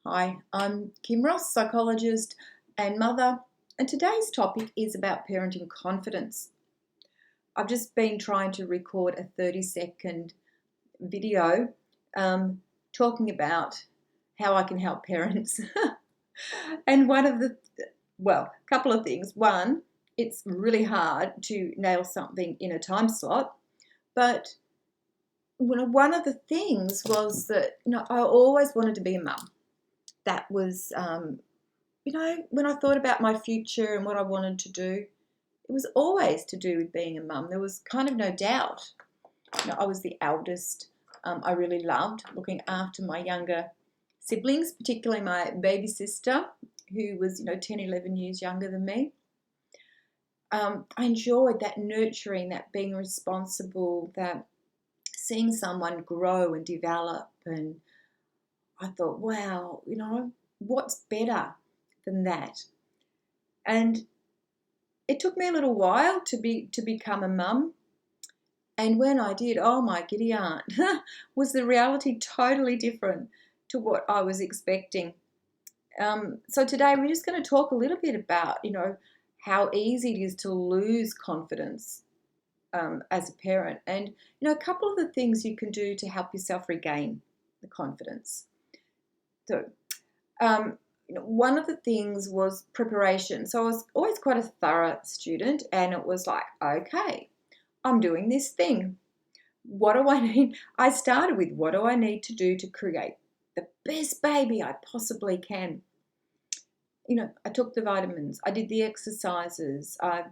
Hi, I'm Kim Ross, psychologist and mother, and today's topic is about parenting confidence. I've just been trying to record a 30-second video talking about how I can help parents. And a couple of things. One, it's really hard to nail something in a time slot, but one of the things was that I always wanted to be a mum. That was when I thought about my future and what I wanted to do, it was always to do with being a mum. There was kind of no doubt. I was the eldest. I really loved looking after my younger siblings, particularly my baby sister, who was, 10, 11 years younger than me. I enjoyed that nurturing, that being responsible, that seeing someone grow and develop. And I thought, wow, what's better than that? And it took me a little while to become a mum. And when I did, oh my giddy aunt, was the reality totally different to what I was expecting. So today we're just going to talk a little bit about, how easy it is to lose confidence as a parent, and a couple of the things you can do to help yourself regain the confidence. So, one of the things was preparation. So I was always quite a thorough student, and it was like, okay, I'm doing this thing. What do I need? I started with, what do I need to do to create the best baby I possibly can? I took the vitamins, I did the exercises, I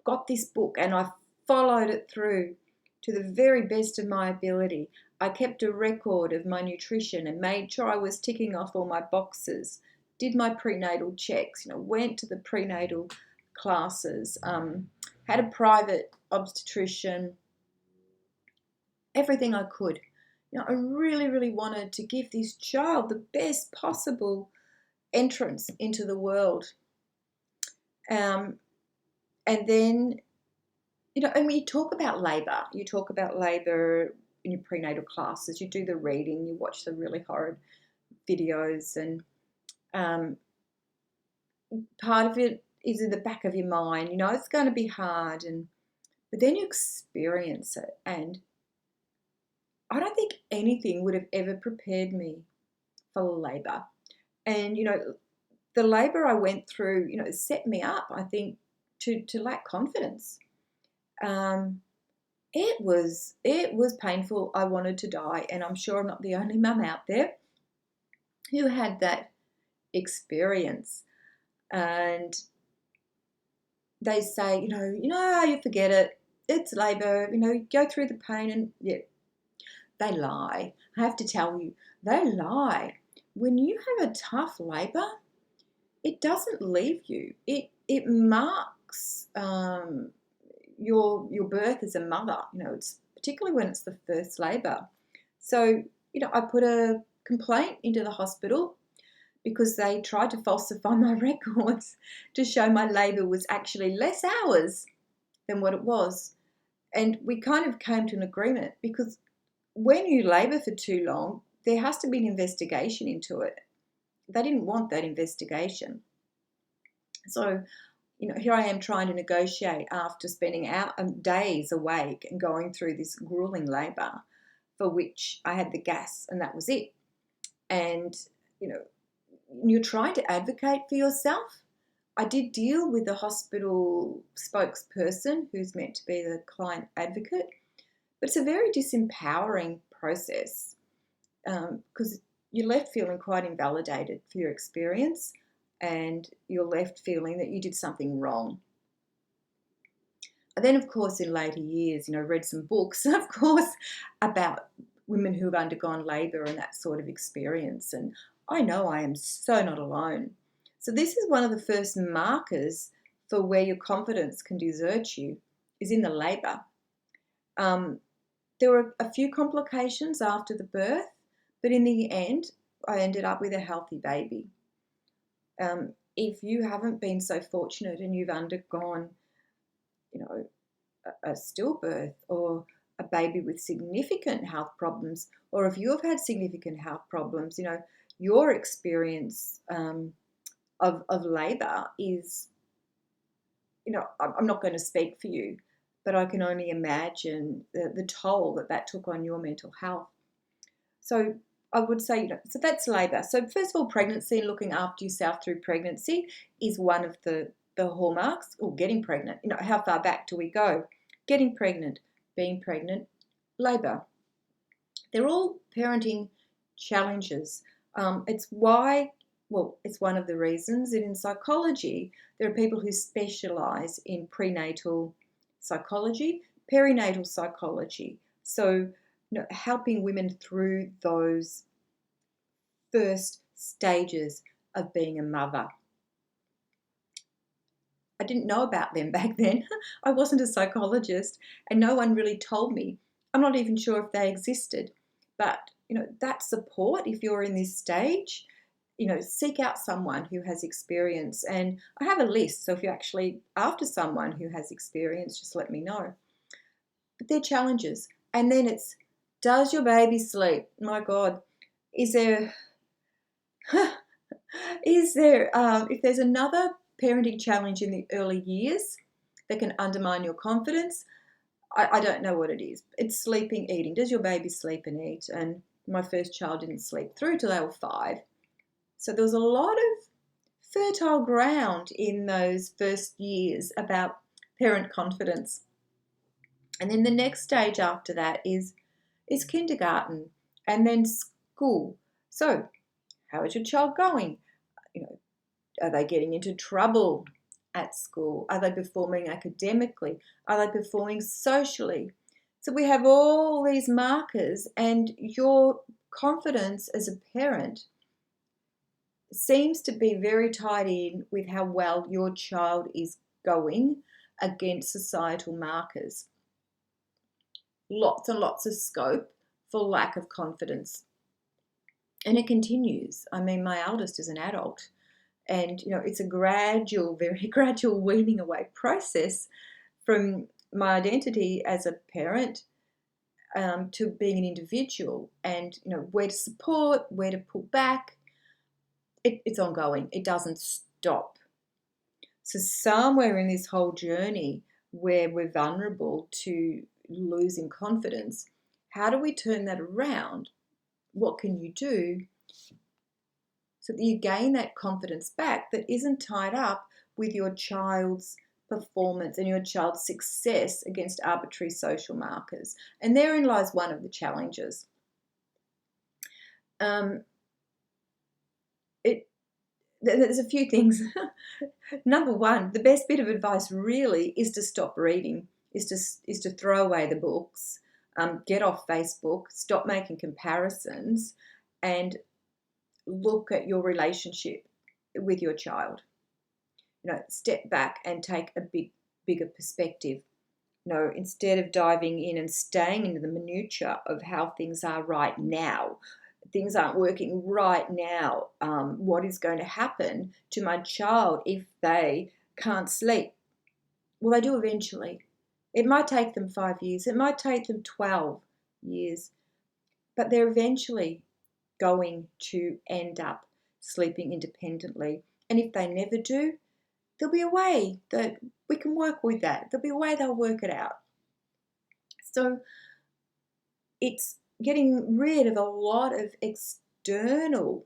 got this book and I followed it through to the very best of my ability. I kept a record of my nutrition and made sure I was ticking off all my boxes, did my prenatal checks, went to the prenatal classes, had a private obstetrician, everything I could. I really, really wanted to give this child the best possible entrance into the world. And then, and when you talk about labour in your prenatal classes, you do the reading, you watch the really horrid videos, and part of it is in the back of your mind, it's going to be hard, but then you experience it, and I don't think anything would have ever prepared me for labour. And, the labour I went through, set me up, I think, to lack confidence. It was painful. I wanted to die, and I'm sure I'm not the only mum out there who had that experience. And they say, you forget it. It's labour. Go through the pain, and yeah, they lie. I have to tell you, they lie. When you have a tough labour, it doesn't leave you. It marks your birth as a mother. It's particularly when it's the first labour. So I put a complaint into the hospital because they tried to falsify my records to show my labour was actually less hours than what it was. And we kind of came to an agreement, because when you labour for too long, there has to be an investigation into it. They didn't want that investigation. So, here I am trying to negotiate after spending days awake and going through this grueling labour, for which I had the gas and that was it. And, you're trying to advocate for yourself. I did deal with the hospital spokesperson, who's meant to be the client advocate, but it's a very disempowering process, because you're left feeling quite invalidated for your experience, and you're left feeling that you did something wrong. And then, of course, in later years, read some books, of course, about women who have undergone labour and that sort of experience. And I know I am so not alone. So this is one of the first markers for where your confidence can desert you, is in the labour. There were a few complications after the birth, but in the end, I ended up with a healthy baby. If you haven't been so fortunate and you've undergone, a stillbirth or a baby with significant health problems, or if you have had significant health problems, your experience of labour is, I'm not going to speak for you, but I can only imagine the toll that took on your mental health. So I would say, so that's labour. So first of all, pregnancy and looking after yourself through pregnancy is one of the hallmarks. Or getting pregnant, how far back do we go? Getting pregnant, being pregnant, labour. They're all parenting challenges. It's one of the reasons that in psychology, there are people who specialise in prenatal psychology, perinatal psychology. So, helping women through those first stages of being a mother. I didn't know about them back then. I wasn't a psychologist, and no one really told me. I'm not even sure if they existed. But, that support, if you're in this stage, seek out someone who has experience. And I have a list, so if you're actually after someone who has experience, just let me know. But they're challenges. And then it's, does your baby sleep? My God, is there, if there's another parenting challenge in the early years that can undermine your confidence, I don't know what it is. It's sleeping, eating. Does your baby sleep and eat? And my first child didn't sleep through till they were 5. So there was a lot of fertile ground in those first years about parent confidence. And then the next stage after that is kindergarten and then school. So how is your child going? Are they getting into trouble at school? Are they performing academically? Are they performing socially? So we have all these markers, and your confidence as a parent seems to be very tied in with how well your child is going against societal markers. Lots and lots of scope for lack of confidence. And it continues. I mean, my eldest is an adult. And, it's a gradual, very gradual weaning away process from my identity as a parent to being an individual, and, where to support, where to pull back. It's ongoing. It doesn't stop. So somewhere in this whole journey where we're vulnerable to losing confidence, how do we turn that around? What can you do so that you gain that confidence back that isn't tied up with your child's performance and your child's success against arbitrary social markers? And therein lies one of the challenges. There's a few things. Number one, the best bit of advice really is to stop reading, is to throw away the books, get off Facebook, stop making comparisons, and look at your relationship with your child. Step back and take a bigger perspective. Instead of diving in and staying into the minutiae of how things are right now, things aren't working right now. What is going to happen to my child if they can't sleep? Well, they do eventually. It might take them 5 years. It might take them 12 years. But they're eventually going to end up sleeping independently. And if they never do, there'll be a way that we can work with that. There'll be a way they'll work it out. So it's getting rid of a lot of external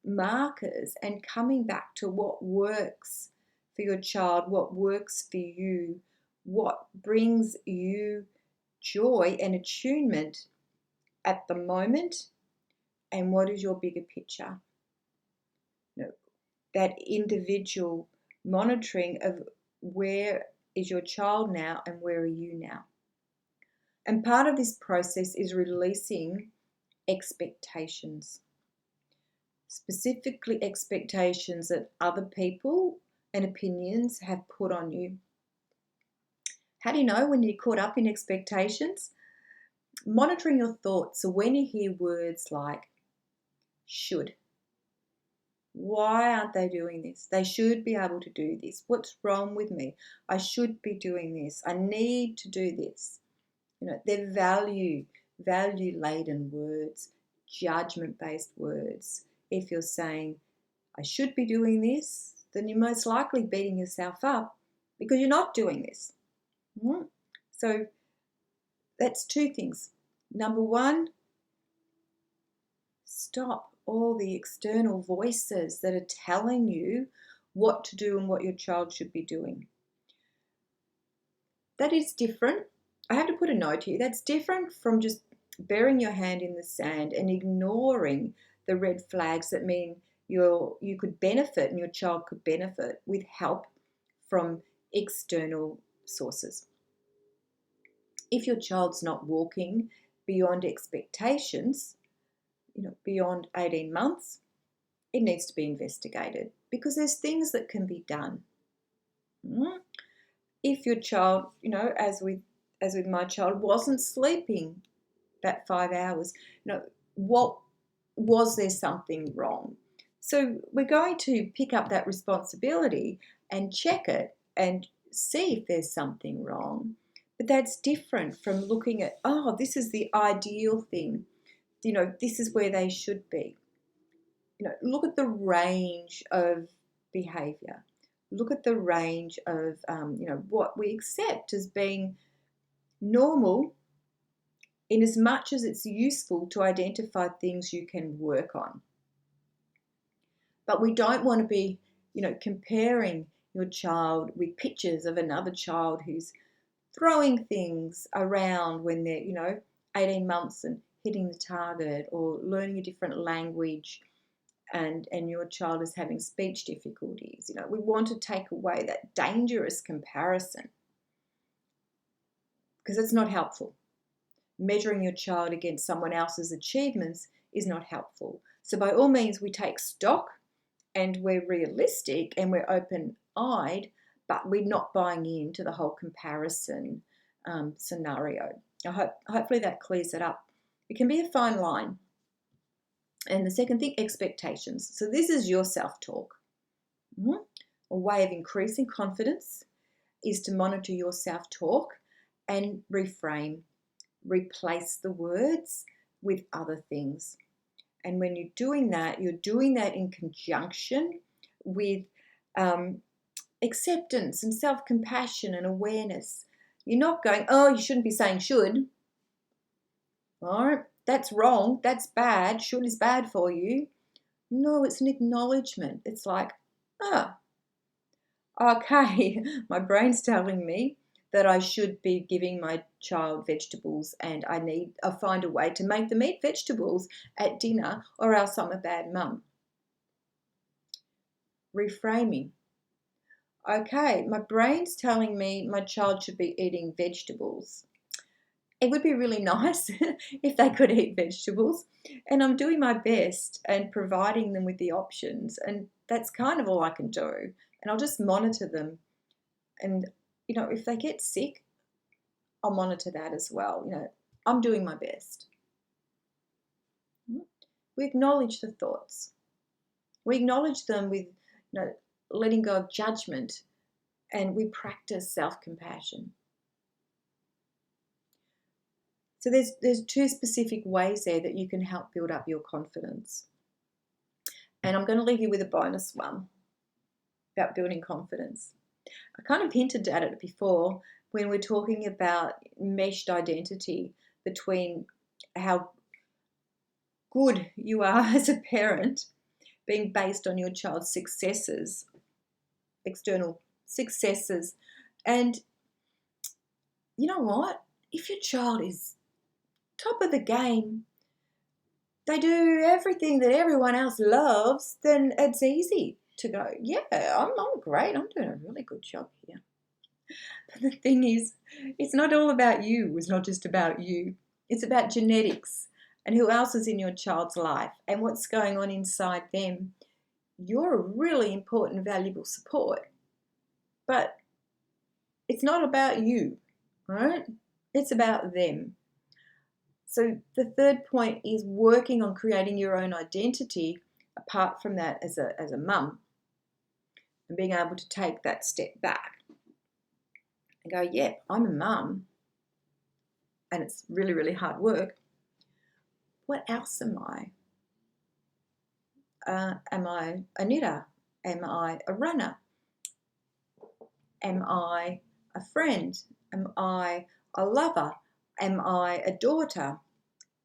markers and coming back to what works for your child, what works for you, what brings you joy and attunement at the moment, and what is your bigger picture. That individual monitoring of where is your child now and where are you now. And part of this process is releasing expectations, specifically expectations that other people and opinions have put on you. How do you know when you're caught up in expectations? Monitoring your thoughts. So when you hear words like should, why aren't they doing this? They should be able to do this. What's wrong with me? I should be doing this. I need to do this. They're value-laden words, judgment-based words. If you're saying, I should be doing this, then you're most likely beating yourself up because you're not doing this. So that's two things. Number one, stop all the external voices that are telling you what to do and what your child should be doing. That is different. I have to put a note here. That's different from just burying your hand in the sand and ignoring the red flags that mean you could benefit and your child could benefit with help from external sources. If your child's not walking beyond expectations, beyond 18 months, it needs to be investigated because there's things that can be done. If your child, as with my child, wasn't sleeping that 5 hours, what was there something wrong? So we're going to pick up that responsibility and check it and see if there's something wrong. But that's different from looking at, this is the ideal thing. This is where they should be. Look at the range of behavior. Look at the range of, what we accept as being normal, in as much as it's useful to identify things you can work on. But we don't want to be, comparing your child with pictures of another child who's throwing things around when they're, 18 months and hitting the target, or learning a different language and your child is having speech difficulties. We want to take away that dangerous comparison because it's not helpful. Measuring your child against someone else's achievements is not helpful. So by all means, we take stock and we're realistic and we're open-eyed, but we're not buying into the whole comparison scenario. Hopefully that clears it up. It can be a fine line. And the second thing, expectations. So this is your self-talk. A way of increasing confidence is to monitor your self-talk and reframe. Replace the words with other things. And when you're doing that in conjunction with acceptance and self-compassion and awareness. You're not going, you shouldn't be saying should. All right, that's wrong, that's bad, should is bad for you. No, it's an acknowledgement. It's like, okay, my brain's telling me that I should be giving my child vegetables and I'll find a way to make them eat vegetables at dinner or else I'm a bad mum. Reframing. Okay, my brain's telling me my child should be eating vegetables. It would be really nice if they could eat vegetables, and I'm doing my best and providing them with the options, and that's kind of all I can do. And I'll just monitor them. And, if they get sick, I'll monitor that as well. I'm doing my best. We acknowledge the thoughts. We acknowledge them with, letting go of judgment, and we practice self-compassion. So there's two specific ways there that you can help build up your confidence. And I'm going to leave you with a bonus one about building confidence. I kind of hinted at it before when we're talking about meshed identity between how good you are as a parent being based on your child's successes, external successes. And you know what? If your child is top of the game, they do everything that everyone else loves, then it's easy to go, yeah, I'm great. I'm doing a really good job here. But the thing is, it's not all about you. It's not just about you. It's about genetics and who else is in your child's life and what's going on inside them. You're a really important, valuable support. But it's not about you, right? It's about them. So the third point is working on creating your own identity apart from that as a mum, and being able to take that step back and go, yeah, I'm a mum, and it's really, really hard work, what else am I? Am I a knitter? Am I a runner? Am I a friend? Am I a lover? Am I a daughter?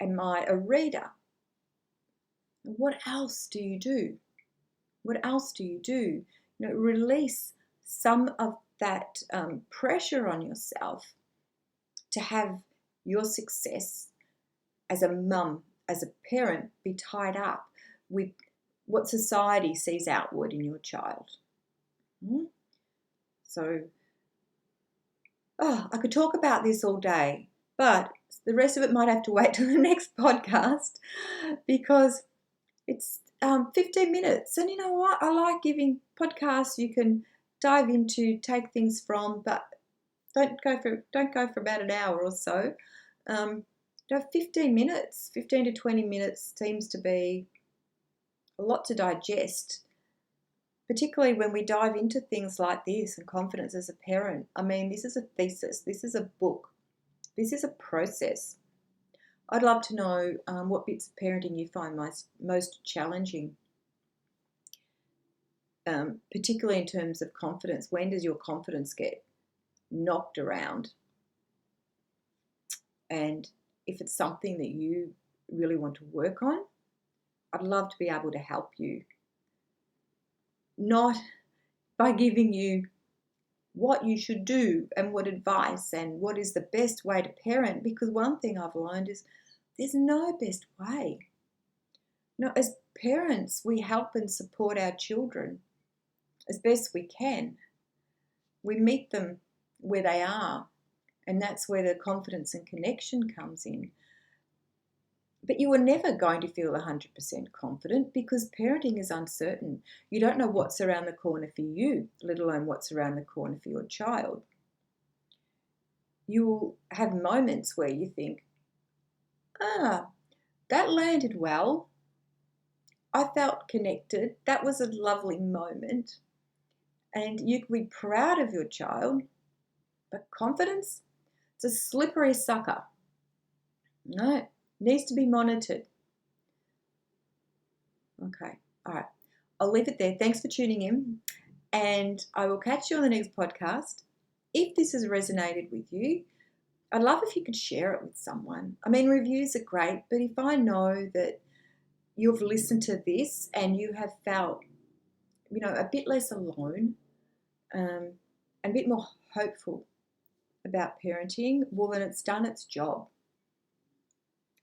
Am I a reader? What else do you do? What else do you do? Release some of that pressure on yourself to have your success as a mum, as a parent, be tied up with what society sees outward in your child. So, I could talk about this all day, but the rest of it might have to wait till the next podcast because it's 15 minutes. And you know what? I like giving podcasts you can dive into, take things from, but don't go for about an hour or so. 15 minutes, 15 to 20 minutes seems to be a lot to digest, particularly when we dive into things like this and confidence as a parent. I mean, this is a thesis, this is a book, this is a process. I'd love to know what bits of parenting you find most challenging, particularly in terms of confidence. When does your confidence get knocked around? And if it's something that you really want to work on, I'd love to be able to help you. Not by giving you what you should do and what advice and what is the best way to parent, because one thing I've learned is there's no best way. No, as parents, we help and support our children as best we can. We meet them where they are, and that's where the confidence and connection comes in. But you are never going to feel 100% confident because parenting is uncertain. You don't know what's around the corner for you, let alone what's around the corner for your child. You will have moments where you think, that landed well. I felt connected. That was a lovely moment. And you can be proud of your child. But confidence, it's a slippery sucker. No, it needs to be monitored. Okay, all right. I'll leave it there. Thanks for tuning in. And I will catch you on the next podcast. If this has resonated with you, I'd love if you could share it with someone. I mean, reviews are great, but if I know that you've listened to this and you have felt, a bit less alone, and a bit more hopeful about parenting, well, then it's done its job.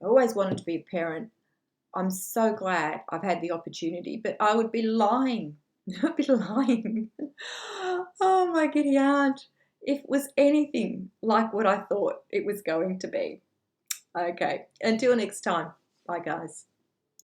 I always wanted to be a parent. I'm so glad I've had the opportunity, but I would be lying. I'd be lying. Oh, my giddy aunt, if it was anything like what I thought it was going to be. Okay, until next time. Bye, guys.